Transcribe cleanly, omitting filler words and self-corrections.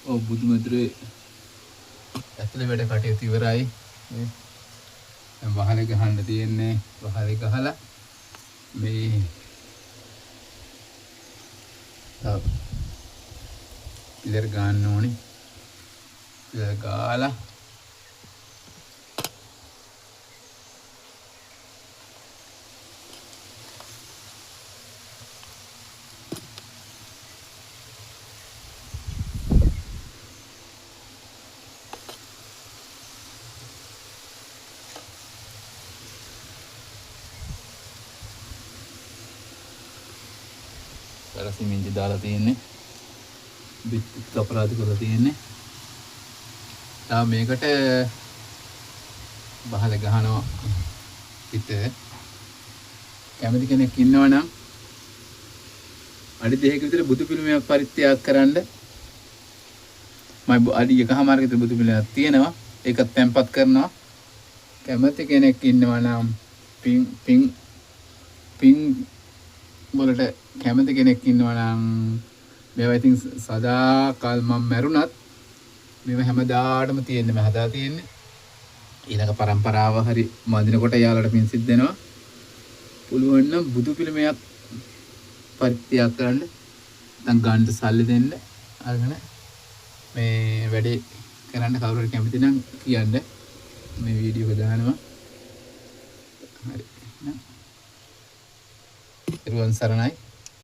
ඔව් බුදුමැදුරේ ඇතුලේ වැඩ කටයුතු ඉවරයි. දැන් වහලේ ගහන්න තියෙන්නේ. වහලේ ගහලා මේ ඉලර ගන්න ඕනේ. ඉලර ගාලා සිමෙන්ති දාලා තියෙන්නේ. බිත්ති අපරාධ කරලා තියෙන්නේ. තා මේකට බහල ගහනවා. පිට කැමති කෙනෙක් ඉන්නවනම් අඩි 2ක විතර බුදු පිළිමයක් පරිත්‍යාග කරන්න. මම අඩි 1කමාරක විතර බුදු පිළිමයක් තියෙනවා. ඒකත් තැම්පත් කරනවා. කැමති කෙනෙක් ඉන්නවනම් පින් වලට කැමති කෙනෙක් ඉන්නවා නම් මේවා ඉතින් සදාකාල මම මැරුණත් මේවා හැමදාටම තියෙන්නේ මම හදා තියෙන්නේ ඊළඟ પરම්පරාව හරි මදිනකොට යාළුවට පින් සිද්ධ වෙනවා පුළුවන් නම් බුදු පිළිමයක් පරිත්‍යාග කරන්න නැත්නම් ගන්න සල්ලි දෙන්න අරගෙන මේ වැඩේ කරන්න කවුරු හරි කැමති නම් කියන්න මේ වීඩියෝ එක දානවා හරි රුවන් සරණයි